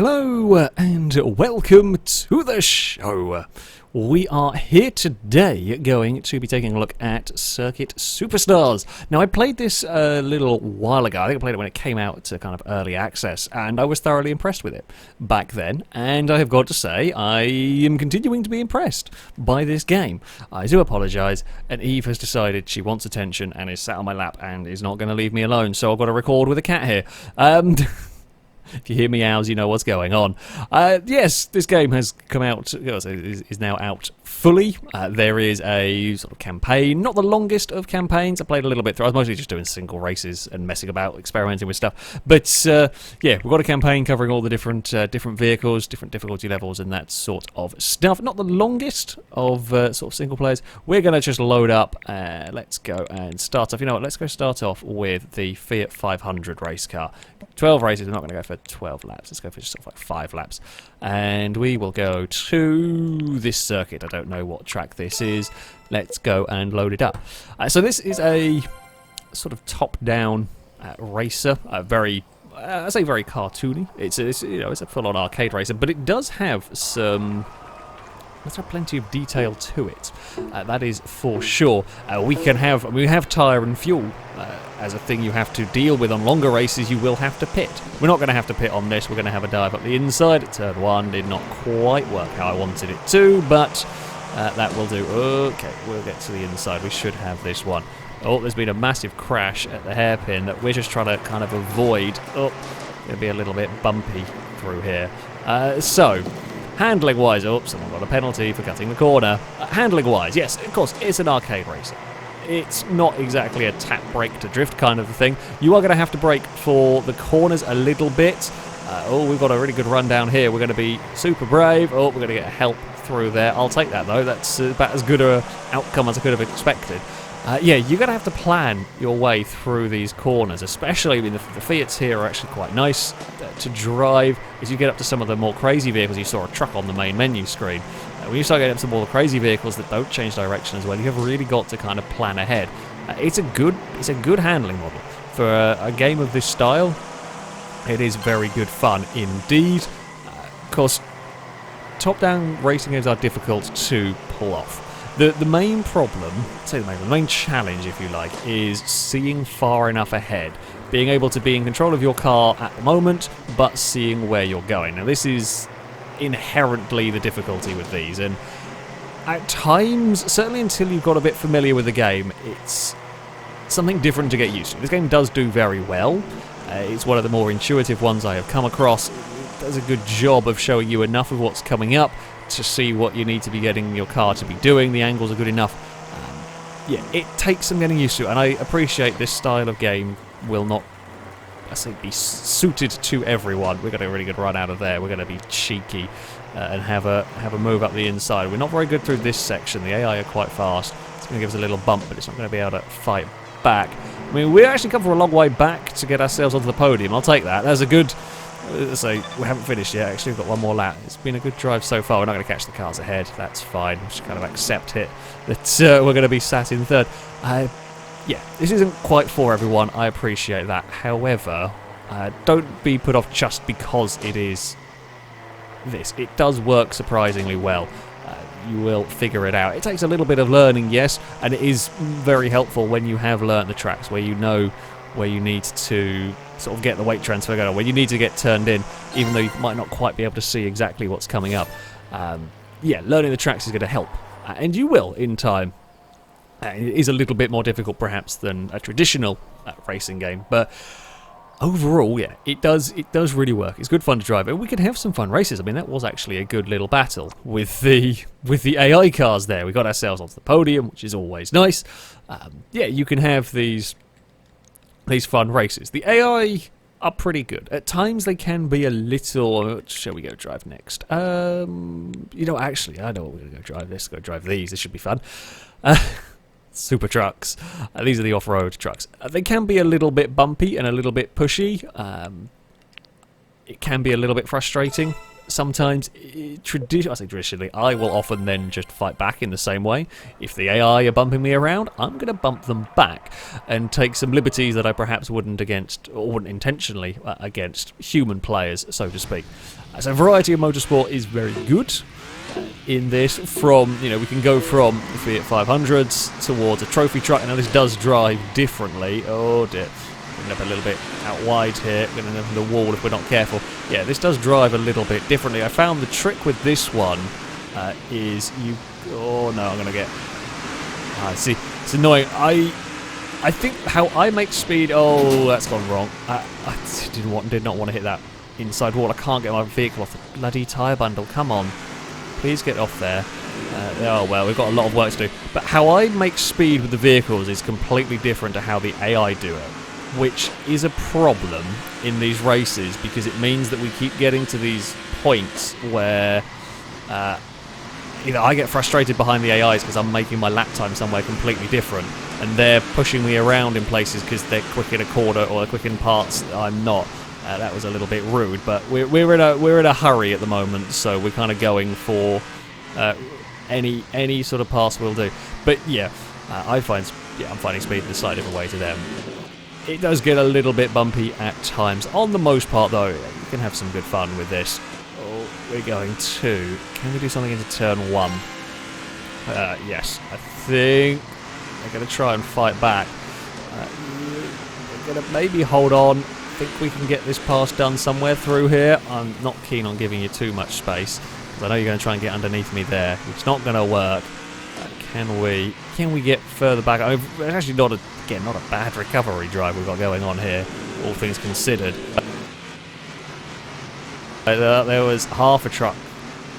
Hello and welcome to the show. We are here today going to be taking a look at Circuit Superstars. Now, I played this a little while ago. I think I played it when it came out to kind of early access, and I was thoroughly impressed with it back then. And I have got to say, I am continuing to be impressed by this game. I do apologise, and Eve has decided she wants attention and is sat on my lap and is not going to leave me alone, so I've got to record with a cat here. If you hear meows, you know what's going on. Yes, this game has come out, is now out fully. There is a sort of campaign, not the longest of campaigns. I played a little bit through. I was mostly just doing single races and messing about, experimenting with stuff. But yeah, we've got a campaign covering all the different vehicles, different difficulty levels, and that sort of stuff. Not the longest of sort of single players. We're going to just load up. Let's go and start off. You know what? Let's go start off with the Fiat 500 race car. 12 races. We're not going to go for 12 laps. Let's go for just sort of like 5 laps. And we will go to this circuit. I don't know what track this is. Let's go and load it up. So this is a sort of top-down racer. Very, I say very cartoony. It's a full-on arcade racer, but it does have some. There's plenty of detail to it. That is for sure. We have tyre and fuel as a thing you have to deal with on longer races. You will have to pit. We're not going to have to pit on this. We're going to have a dive up the inside. Turn 1 did not quite work how I wanted it to, but that will do. Okay, we'll get to the inside. We should have this one. Oh, there's been a massive crash at the hairpin that we're just trying to kind of avoid. Oh, it'll be a little bit bumpy through here. So. Handling-wise, someone got a penalty for cutting the corner. Handling-wise, yes, of course, it's an arcade racer. It's not exactly a tap brake to drift kind of a thing. You are going to have to brake for the corners a little bit. We've got a really good run down here. We're going to be super brave. We're going to get help through there. I'll take that, though. That's about as good an outcome as I could have expected. Yeah, you're going to have to plan your way through these corners, especially, I mean, the Fiats here are actually quite nice to drive. As you get up to some of the more crazy vehicles, you saw a truck on the main menu screen. When you start getting up to some more crazy vehicles that don't change direction as well, you have really got to kind of plan ahead. It's a good handling model. For a game of this style, it is very good fun indeed. Of course, top-down racing games are difficult to pull off. The main problem, the main challenge, if you like, is seeing far enough ahead. Being able to be in control of your car at the moment, but seeing where you're going. Now, this is inherently the difficulty with these, and at times, certainly until you've got a bit familiar with the game, it's something different to get used to. This game does do very well. It's one of the more intuitive ones I have come across. It does a good job of showing you enough of what's coming up to see what you need to be getting your car to be doing. The angles are good enough. Yeah, it takes some getting used to, and I appreciate this style of game will not, be suited to everyone. We're going to get a really good run out of there. We're going to be cheeky and have a move up the inside. We're not very good through this section. The AI are quite fast. It's going to give us a little bump, but it's not going to be able to fight back. I mean, we actually come from a long way back to get ourselves onto the podium. I'll take that. That's a good. So we haven't finished yet. Actually, we've got one more lap. It's been a good drive so far. We're not going to catch the cars ahead. That's fine. We'll just kind of accept it that we're going to be sat in third. Yeah, this isn't quite for everyone. I appreciate that. However, don't be put off just because it is this. It does work surprisingly well. You will figure it out. It takes a little bit of learning, yes, and it is very helpful when you have learnt the tracks, where you know where you need to sort of get the weight transfer going on, where you need to get turned in, even though you might not quite be able to see exactly what's coming up. Yeah, learning the tracks is going to help, and you will in time. It is a little bit more difficult, perhaps, than a traditional racing game, but overall, yeah, it does really work. It's good fun to drive, and we could have some fun races. I mean, that was actually a good little battle with the AI cars there. We got ourselves onto the podium, which is always nice. Yeah, you can have these fun races. The AI are pretty good. At times they can be a little. Shall we go drive next? Actually, I know what we're going to go drive. Let's go drive these. This should be fun. Super trucks. These are the off-road trucks. They can be a little bit bumpy and a little bit pushy. It can be a little bit frustrating. sometimes, traditionally, I will often then just fight back in the same way. If the AI are bumping me around, I'm going to bump them back and take some liberties that I perhaps wouldn't intentionally against human players, so to speak. So variety of motorsport is very good in this. We can go from the Fiat 500s towards a trophy truck. Now this does drive differently. Oh dear. End up a little bit out wide here. We're going to end up in the wall if we're not careful. Yeah, this does drive a little bit differently. I found the trick with this one is you... Oh no, I'm going to get... see, it's annoying. I think how I make speed... Oh, that's gone wrong. I did not want to hit that inside wall. I can't get my vehicle off the bloody tyre bundle. Come on. Please get off there. Oh well, we've got a lot of work to do. But how I make speed with the vehicles is completely different to how the AI do it, which is a problem in these races because it means that we keep getting to these points where either I get frustrated behind the AIs because I'm making my lap time somewhere completely different, and they're pushing me around in places because they're quick in a corner or they're quick in parts that I'm not. That was a little bit rude, but we're in a hurry at the moment, so we're kind of going for any sort of pass will do. But yeah, I'm finding speed in a slightly different way to them. It does get a little bit bumpy at times. On the most part, though, you can have some good fun with this. Oh, we're going to... Can we do something into turn 1? Yes, I think they're going to try and fight back. We're going to maybe hold on. I think we can get this pass done somewhere through here. I'm not keen on giving you too much space, because I know you're going to try and get underneath me there. It's not going to work. Can we get further back? It's actually not a bad recovery drive we've got going on here, all things considered. There was half a truck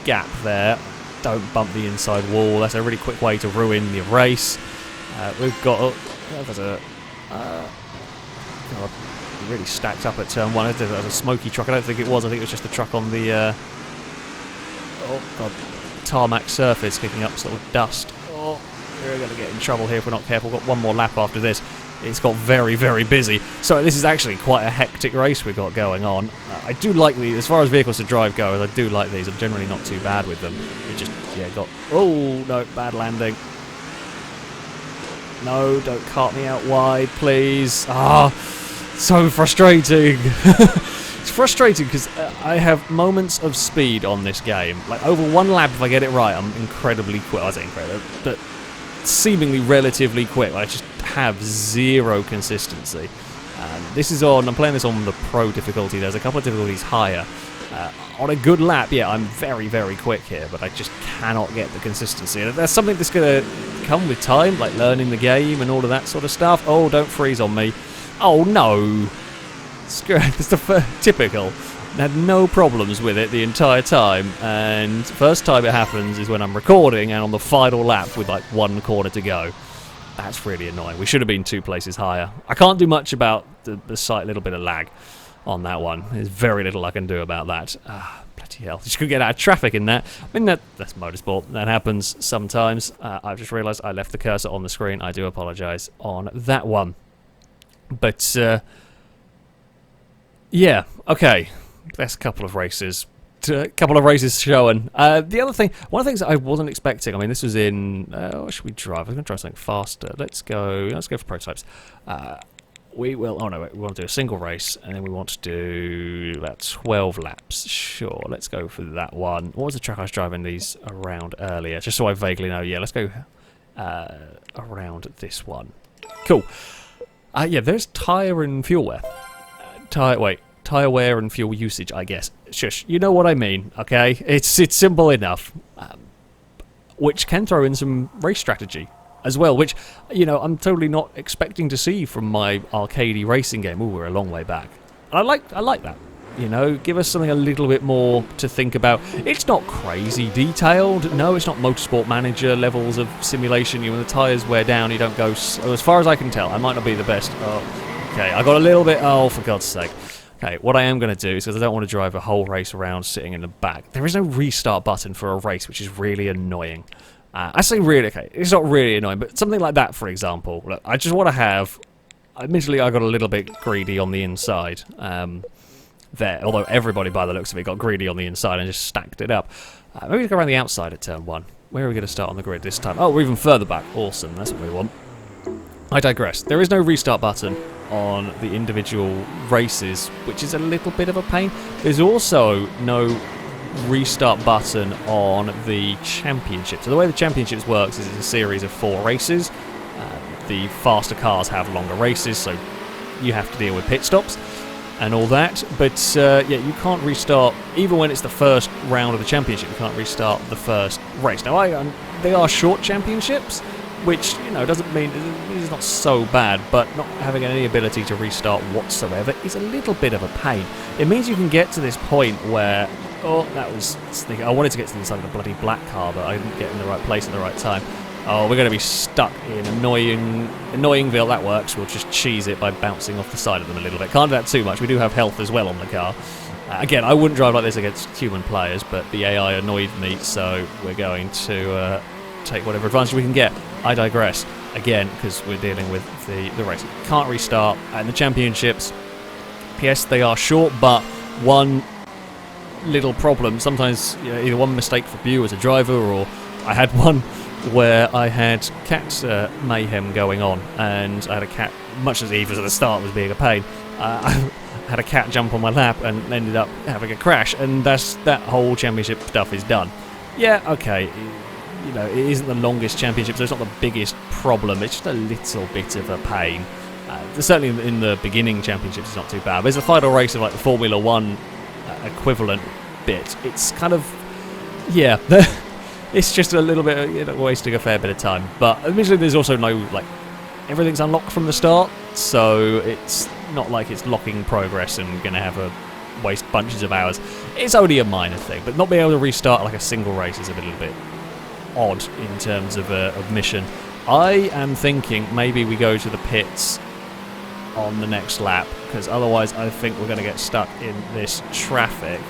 gap there. Don't bump the inside wall. That's a really quick way to ruin the race. We've got... there's a... God, really stacked up at turn 1. There was a smoky truck. I don't think it was. I think it was just the truck on the... oh, God. Tarmac surface kicking up sort of dust. Oh, we're going to get in trouble here if we're not careful. We've got one more lap after this. It's got very, very busy. So this is actually quite a hectic race we've got going on. I do like these. As far as vehicles to drive go, I do like these. I'm generally not too bad with them. We just, got... Oh, no, bad landing. No, don't cart me out wide, please. So frustrating. It's frustrating because I have moments of speed on this game. Like, over one lap, if I get it right, I'm incredibly quick. I say incredible, but seemingly relatively quick. I just have zero consistency. I'm playing this on the pro difficulty. There's a couple of difficulties higher. On a good lap, I'm very, very quick here, but I just cannot get the consistency. And that's something that's going to come with time, like learning the game and all of that sort of stuff. Oh, don't freeze on me. Oh, no. It's the typical. Had no problems with it the entire time, and first time it happens is when I'm recording and on the final lap with like one corner to go. That's really annoying. We should have been 2 places higher. I can't do much about the slight little bit of lag on that one. There's very little I can do about that. Bloody hell. You could get out of traffic in that. I mean, that's motorsport. That happens sometimes. I've just realised I left the cursor on the screen. I do apologise on that one. But, yeah, okay. That's a couple of races. Showing. The other thing, one of the things that I wasn't expecting, I mean, this was in, what should we drive? I'm going to try something faster. Let's go for prototypes. We want to do a single race, and then we want to do about 12 laps. Sure, let's go for that one. What was the track I was driving these around earlier? Just so I vaguely know. Yeah, let's go around this one. Cool. There's tyre and fuel wear. Tyre wear and fuel usage, I guess. Shush, you know what I mean, okay? It's simple enough. Which can throw in some race strategy as well, which, I'm totally not expecting to see from my arcadey racing game. Ooh, we're a long way back. And I like that. Give us something a little bit more to think about. It's not crazy detailed. No, it's not Motorsport Manager levels of simulation. When the tyres wear down, you don't go... as far as I can tell, I might not be the best. Oh, okay, I got a little bit... Oh, for God's sake. Okay, what I am going to do is, because I don't want to drive a whole race around sitting in the back, there is no restart button for a race, which is really annoying. I say really, okay, it's not really annoying, but something like that, for example. Look, I just want to have... Admittedly, I got a little bit greedy on the inside. there. Although everybody, by the looks of it, got greedy on the inside and just stacked it up. Maybe go around the outside at turn 1. Where are we going to start on the grid this time? Oh, we're even further back. Awesome, that's what we want. I digress. There is no restart button on the individual races, which is a little bit of a pain. There's also no restart button on the championship. So the way the championships works is it's a series of 4 races. The faster cars have longer races, so you have to deal with pit stops and all that. But yeah, you can't restart, even when it's the first round of the championship, you can't restart the first race. Now, they are short championships, which, you know, doesn't mean it's not so bad, but not having any ability to restart whatsoever is a little bit of a pain. It means you can get to this point where, oh, that was sneaky. I wanted to get to the inside of the bloody black car, but I didn't get in the right place at the right time. Oh, we're going to be stuck in Annoyingville. That works. We'll just cheese it by bouncing off the side of them a little bit. Can't do that too much. We do have health as well on the car. Again, I wouldn't drive like this against human players, but the AI annoyed me, so we're going to take whatever advantage we can get. I digress. Again, because we're dealing with the race. Can't restart. And the championships, yes, they are short, but one little problem. Sometimes, you know, either one mistake from you as a driver, or I had one where I had cat mayhem going on, and I had a cat, much as Eve was at the start was being a pain, I had a cat jump on my lap and ended up having a crash, and that whole championship stuff is done. Yeah, okay, you know, it isn't the longest championship, so it's not the biggest problem, it's just a little bit of a pain. Certainly in the beginning championships it's not too bad, but it's the final race of like the Formula 1 equivalent bit. It's kind of, yeah, it's just a little bit, you know, wasting a fair bit of time. But admittedly, there's also no, like, everything's unlocked from the start, so it's not like it's locking progress and going to have a waste bunches of hours. It's only a minor thing, but not being able to restart like a single race is a little bit odd in terms of mission. I am thinking maybe we go to the pits on the next lap, because otherwise I think we're going to get stuck in this traffic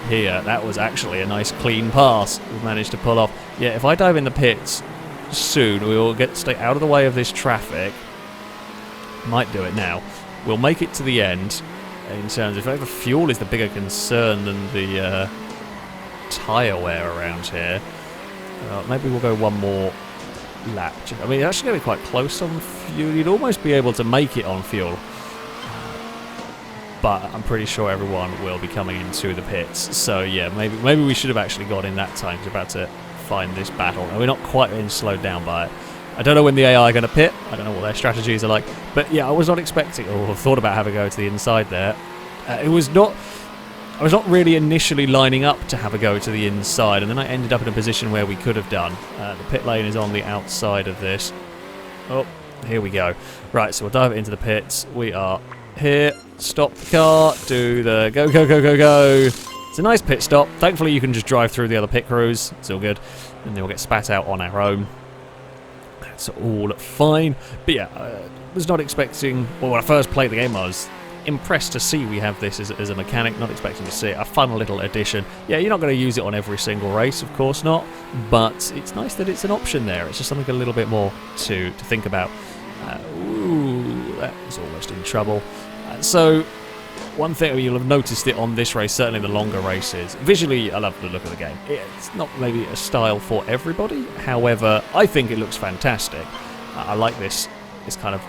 here. That was actually a nice clean pass we've managed to pull off. Yeah, if I dive in the pits soon, we will stay out of the way of this traffic. Might do it now. We'll make it to the end. In terms of, the fuel is the bigger concern than the tyre wear around here. Maybe we'll go one more lap. I mean, it's actually going to be quite close on fuel. You'd almost be able to make it on fuel. But I'm pretty sure everyone will be coming into the pits. So yeah, maybe we should have actually got in that time, because we're about to find this battle. And we're not quite being slowed down by it. I don't know when the AI are going to pit. I don't know what their strategies are like. But yeah, I was not expecting, or thought about having a go to the inside there. I was not really initially lining up to have a go to the inside, and then I ended up in a position where we could have done. The pit lane is on the outside of this. Oh, here we go. Right, so we'll dive into the pits. We are here. Stop the car. Do the go, go, go, go, go. It's a nice pit stop. Thankfully, you can just drive through the other pit crews. It's all good. And then we'll get spat out on our own. That's all fine. But yeah, I was not expecting... Well, when I first played the game, I was impressed to see we have this as a mechanic. Not expecting to see it. A fun little addition. Yeah, you're not going to use it on every single race, of course not. But it's nice that it's an option there. It's just something a little bit more to think about. Ooh, that was almost in trouble. So, one thing you'll have noticed it on this race, certainly the longer races. Visually, I love the look of the game. It's not maybe a style for everybody. However, I think it looks fantastic. I like this kind of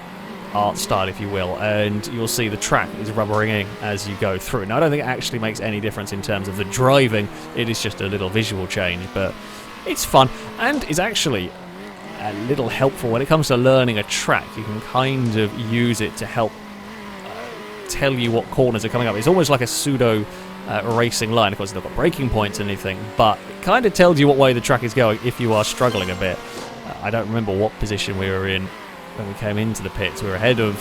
art style, if you will. And you'll see the track is rubbering as you go through. Now, I don't think it actually makes any difference in terms of the driving. It is just a little visual change, but it's fun and is actually a little helpful when it comes to learning a track. You can kind of use it to help tell you what corners are coming up. It's almost like a pseudo racing line. Of course, they've got braking points and anything, but it kind of tells you what way the track is going if you are struggling a bit. I don't remember what position we were in when we came into the pits. We were ahead of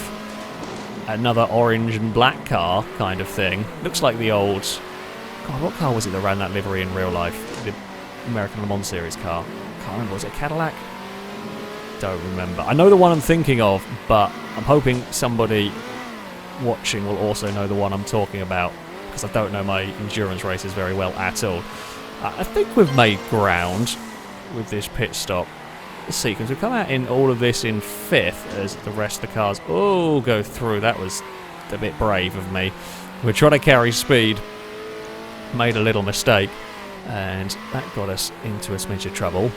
another orange and black car kind of thing. Looks like the old... God, what car was it that ran that livery in real life? The American Le Mans Series car. Can't remember. Was it a Cadillac? Don't remember. I know the one I'm thinking of, but I'm hoping somebody watching will also know the one I'm talking about, because I don't know my endurance races very well at all. I think we've made ground with this pit stop sequence. We've come out in all of this in 5th as the rest of the cars all go through. That was a bit brave of me. We're trying to carry speed. Made a little mistake, and that got us into a smidge of trouble.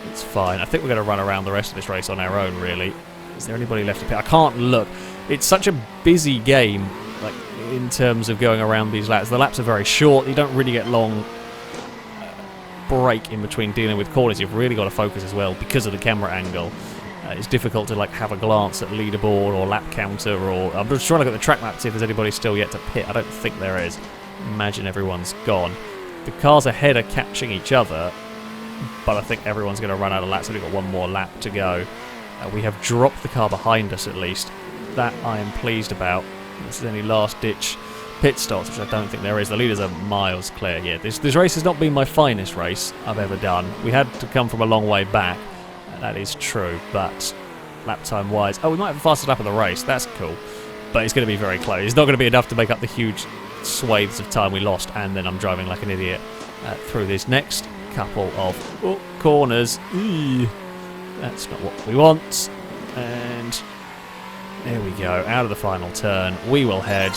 It's fine. I think we're going to run around the rest of this race on our own, really. Is there anybody left to pit? I can't look. It's such a busy game, like, in terms of going around these laps. The laps are very short. You don't really get long break in between dealing with corners. You've really got to focus as well because of the camera angle. It's difficult to like have a glance at leaderboard or lap counter, or I'm just trying to look at the track map to see if there's anybody still yet to pit. I don't think there is. Imagine everyone's gone. The cars ahead are catching each other, but I think everyone's going to run out of laps. We've got one more lap to go. We have dropped the car behind us at least. That I am pleased about. This is any last-ditch pit stops, which I don't think there is. The leaders are miles clear here. This race has not been my finest race I've ever done. We had to come from a long way back. That is true, but lap time-wise... Oh, we might have the fastest lap of the race. That's cool. But it's going to be very close. It's not going to be enough to make up the huge swathes of time we lost, and then I'm driving like an idiot through this next couple of corners. That's not what we want. And there we go. Out of the final turn. We will head...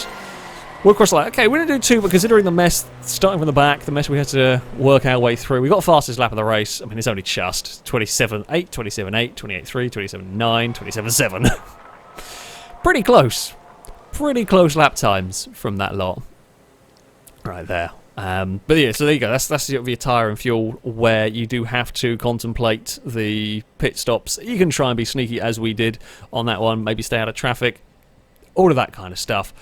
We'll cross the line. Okay, we're going to do two, but considering the mess, starting from the back, the mess we had to work our way through, we got fastest lap of the race. I mean, it's only just 27.8, 27.8, 28.3, 27.9, 27.7. Pretty close. Pretty close lap times from that lot. Right there. But yeah, so there you go. That's your tyre and fuel, where you do have to contemplate the pit stops. You can try and be sneaky, as we did on that one. Maybe stay out of traffic. All of that kind of stuff.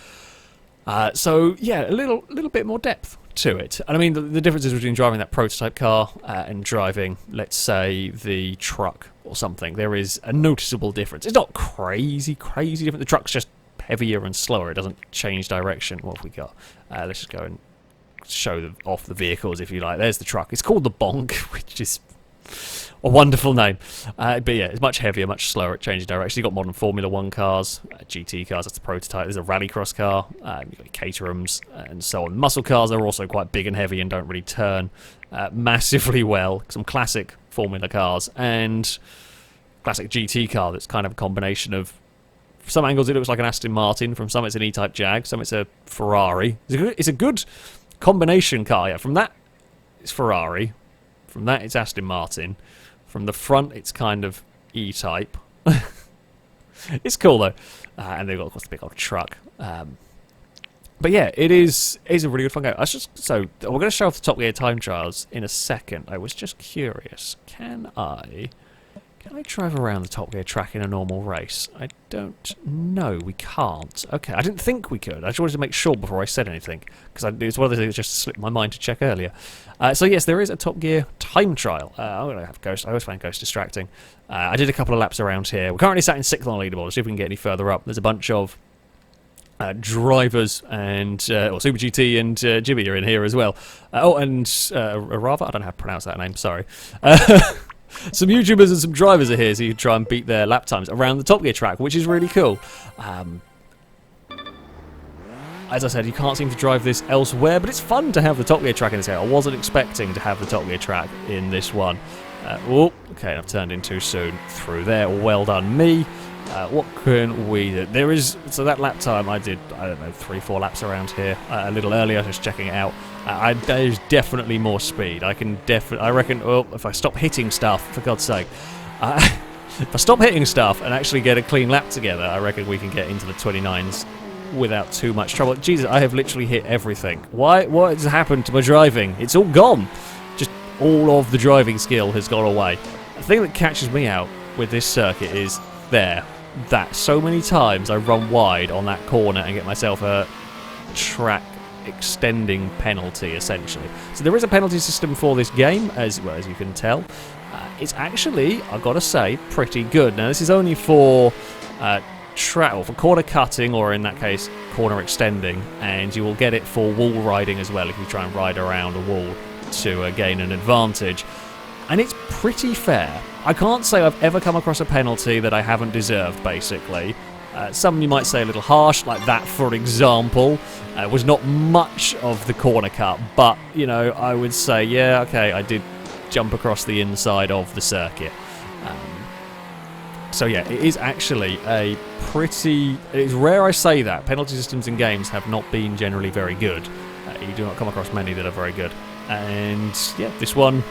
So yeah, a little bit more depth to it. And I mean, the differences between driving that prototype car and driving, let's say, the truck or something, there is a noticeable difference. It's not crazy different. The truck's just heavier and slower. It doesn't change direction. What have we got? Let's just go and show off the vehicles, if you like. There's the truck. It's called the Bonk, which is a wonderful name. But yeah, it's much heavier, much slower at changing direction. You've got modern Formula 1 cars, GT cars, that's the prototype. There's a rallycross car, you've got Caterhams, and so on. Muscle cars are also quite big and heavy and don't really turn massively well. Some classic Formula cars, and classic GT car that's kind of a combination of... From some angles it looks like an Aston Martin, from some it's an E-Type Jag, some it's a Ferrari. It's a good combination car, yeah. From that, it's Ferrari. From that, it's Aston Martin. From the front, it's kind of E-Type. It's cool, though. And they've got, of course, the big old truck. But yeah, it is a really good fun game. So, we're going to show off the Top Gear time trials in a second. I was just curious. Can I drive around the Top Gear track in a normal race? I don't know. We can't. Okay, I didn't think we could. I just wanted to make sure before I said anything, because it's one of the things that just slipped my mind to check earlier. So yes, there is a Top Gear time trial. I'm going to have Ghost. I always find Ghost distracting. I did a couple of laps around here. We're currently sat in 6th on the leaderboard. Let's see if we can get any further up. There's a bunch of drivers and Super GT and Jimmy are in here as well. And Rava. I don't know how to pronounce that name. Sorry. Some YouTubers and some drivers are here, so you can try and beat their lap times around the Top Gear track, which is really cool. As I said, you can't seem to drive this elsewhere, but it's fun to have the Top Gear track in this game. I wasn't expecting to have the Top Gear track in this one. Okay, I've turned in too soon through there. Well done, me. What can we do? There is... So that lap time, I did, I don't know, 3-4 laps around here a little earlier, just checking it out. There's definitely more speed. I reckon, if I stop hitting stuff, for God's sake. If I stop hitting stuff and actually get a clean lap together, I reckon we can get into the 29s without too much trouble. Jesus, I have literally hit everything. What has happened to my driving? It's all gone. Just all of the driving skill has gone away. The thing that catches me out with this circuit is that so many times I run wide on that corner and get myself a track extending penalty, essentially. So there is a penalty system for this game, as well as you can tell. It's actually, I've got to say, pretty good. Now, this is only for for corner cutting, or in that case, corner extending, and you will get it for wall riding as well if you try and ride around a wall to gain an advantage. And it's pretty fair. I can't say I've ever come across a penalty that I haven't deserved, basically. Some you might say a little harsh, like that, for example. Was not much of the corner cut, but, you know, I would say, yeah, okay, I did jump across the inside of the circuit. So yeah, it is actually a pretty... It's rare I say that. Penalty systems in games have not been generally very good. You do not come across many that are very good. And yeah, this one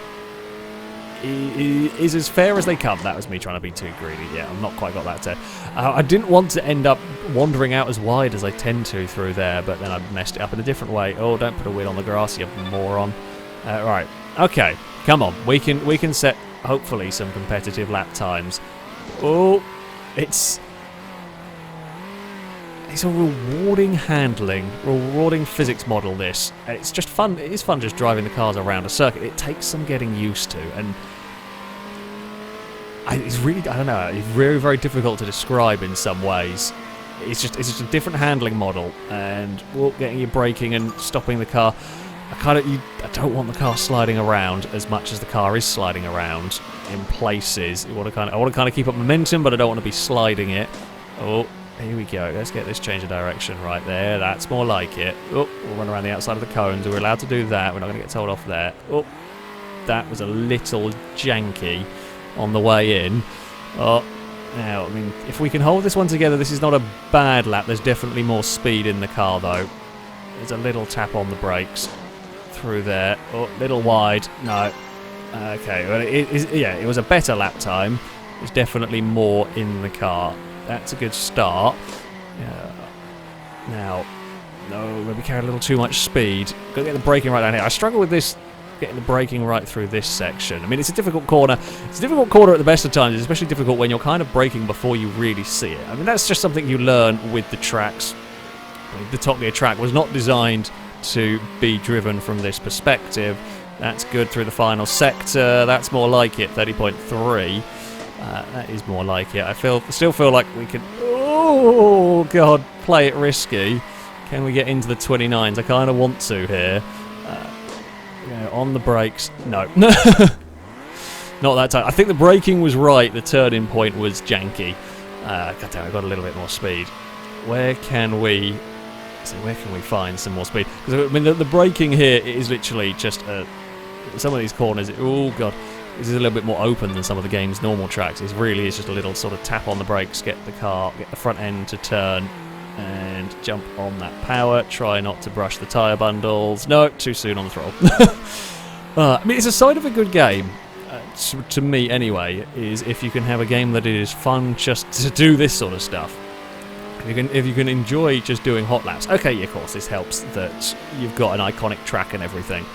is as fair as they come. That was me trying to be too greedy. Yeah, I've not quite got that to. I didn't want to end up wandering out as wide as I tend to through there, but then I messed it up in a different way. Oh, don't put a wheel on the grass, you moron. Right, okay, come on. We can set, hopefully, some competitive lap times. Oh, it's a rewarding handling, rewarding physics model, this. It's just fun. It is fun just driving the cars around a circuit. It takes some getting used to, and it's really, I don't know, it's very, very difficult to describe in some ways. It's just a different handling model, and getting your braking and stopping the car. I don't want the car sliding around as much as the car is sliding around in places. I want to kind of keep up momentum, but I don't want to be sliding it. Oh. Here we go. Let's get this change of direction right there. That's more like it. Oh, we'll run around the outside of the cones. We're allowed to do that. We're not going to get told off there. Oh, that was a little janky on the way in. Oh, now, I mean, if we can hold this one together, this is not a bad lap. There's definitely more speed in the car, though. There's a little tap on the brakes through there. Oh, little wide. No. Okay, well, it was a better lap time. There's definitely more in the car. That's a good start. Now, no, maybe carry a little too much speed. Got to get the braking right down here. I struggle with this, getting the braking right through this section. I mean, it's a difficult corner. It's a difficult corner at the best of times. It's especially difficult when you're kind of braking before you really see it. I mean, that's just something you learn with the tracks. I mean, the Top Gear track was not designed to be driven from this perspective. That's good through the final sector. That's more like it, 30.3. That is more like it. I still feel like we could... Oh, God, play it risky. Can we get into the 29s? I kind of want to here. On the brakes. No. Not that time. I think the braking was right. The turning point was janky. God damn, I got a little bit more speed. Where can we find some more speed? Because I mean, the braking here is literally just some of these corners. Oh God, this is a little bit more open than some of the game's normal tracks. It really is just a little sort of tap on the brakes, get the front end to turn, and jump on that power. Try not to brush the tyre bundles. No, too soon on the throttle. I mean, it's a side of a good game. To me anyway, is if you can have a game that is fun just to do this sort of stuff. If you can enjoy just doing hot laps. Okay, yeah, of course, this helps that you've got an iconic track and everything.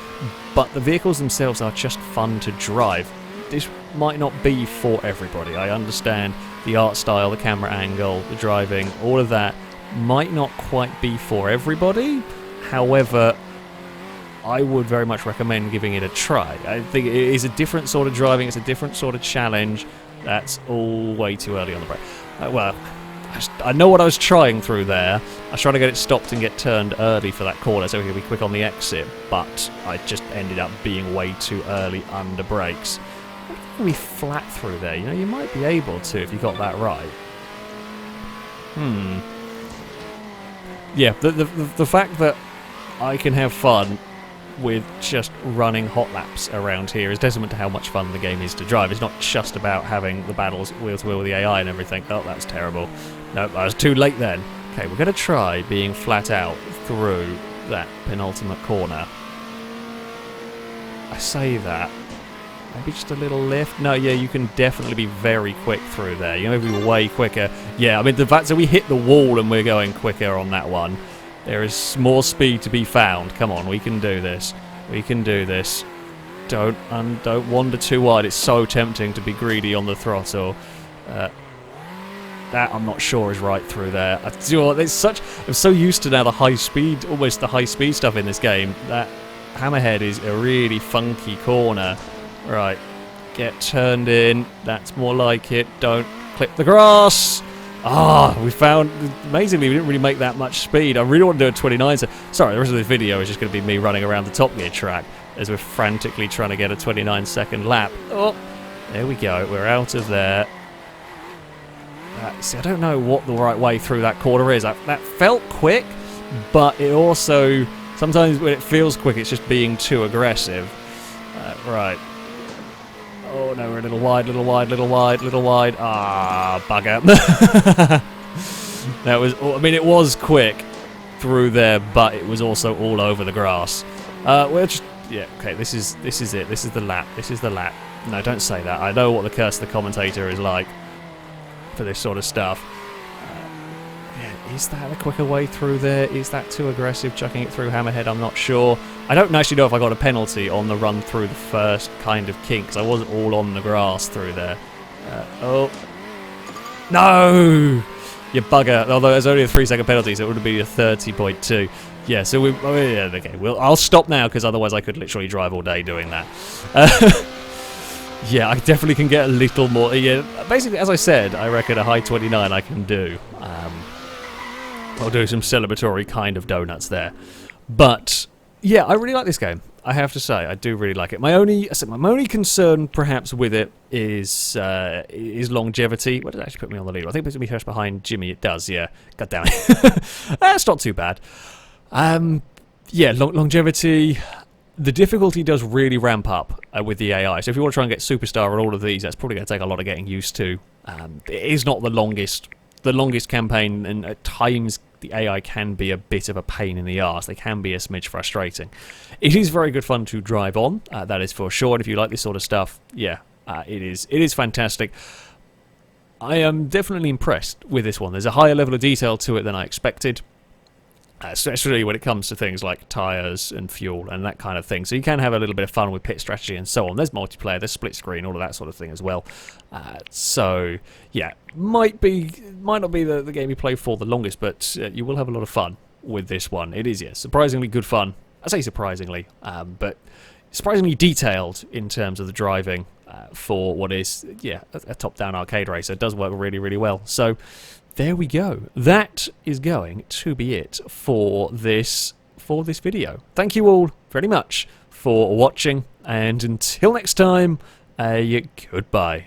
But the vehicles themselves are just fun to drive. This might not be for everybody. I understand the art style, the camera angle, the driving, all of that might not quite be for everybody. However, I would very much recommend giving it a try. I think it is a different sort of driving, it's a different sort of challenge. That's all way too early on the brake. Well, I know what I was trying through there. I was trying to get it stopped and get turned early for that corner so we could be quick on the exit, but I just ended up being way too early under brakes. I think you can be flat through there, you know, you might be able to if you got that right. Yeah, the fact that I can have fun with just running hot laps around here is testament to how much fun the game is to drive. It's not just about having the battles wheel to wheel with the AI and everything. Oh, that's terrible. No, I was too late then. Okay, we're going to try being flat out through that penultimate corner. I say that. Maybe just a little lift. No, yeah, you can definitely be very quick through there. You're going to be way quicker. Yeah, I mean, the fact that we hit the wall and we're going quicker on that one. There is more speed to be found. Come on, we can do this. We can do this. Don't wander too wide. It's so tempting to be greedy on the throttle. That I'm not sure is right through there. I'm so used to now the high speed, almost the high speed stuff in this game. That hammerhead is a really funky corner. Right, get turned in. That's more like it. Don't clip the grass. We found, amazingly, we didn't really make that much speed. I really want to do a 29. Sorry, the rest of this video is just going to be me running around the Top Gear track as we're frantically trying to get a 29-second lap. Oh, there we go. We're out of there. See, I don't know what the right way through that corner is. That felt quick, but it also, sometimes when it feels quick, it's just being too aggressive. Right. Oh no, we're a little wide, little wide, little wide, little wide. Ah, bugger. That was, I mean, it was quick through there, but it was also all over the grass. We're just, yeah, okay, this is it. This is the lap. This is the lap. No, don't say that. I know what the curse of the commentator is like for this sort of stuff. Yeah, is that a quicker way through there? Is that too aggressive, chucking it through Hammerhead? I'm not sure. I don't actually know if I got a penalty on the run through the first kind of kink, because I wasn't all on the grass through there. Oh. No! You bugger. Although there's only a 3-second penalty, so it would have been a 30.2. Yeah, so we... Oh, yeah, okay. Well, I'll stop now, because otherwise I could literally drive all day doing that. Yeah, I definitely can get a little more... Yeah, basically, as I said, I reckon a high 29 I can do. I'll do some celebratory kind of donuts there. But, yeah, I really like this game. I have to say, I do really like it. My only concern, perhaps, with it is longevity. What did it actually put me on the lead? I think it puts me first behind Jimmy. It does, yeah. God damn it. That's not too bad. Yeah, longevity. The difficulty does really ramp up with the AI. So if you want to try and get Superstar on all of these, that's probably going to take a lot of getting used to. It is not the longest campaign, and at times the AI can be a bit of a pain in the arse. They can be a smidge frustrating. It is very good fun to drive on, that is for sure. And if you like this sort of stuff, yeah, it is fantastic. I am definitely impressed with this one. There's a higher level of detail to it than I expected. Especially when it comes to things like tyres and fuel and that kind of thing. So you can have a little bit of fun with pit strategy and so on. There's multiplayer, there's split screen, all of that sort of thing as well. So, yeah, might not be the game you play for the longest, but you will have a lot of fun with this one. It is, yes, surprisingly good fun. I say surprisingly, but surprisingly detailed in terms of the driving for what is, yeah, a top-down arcade racer. It does work really, really well. So... there we go. That is going to be it for this video. Thank you all very much for watching, and until next time, goodbye.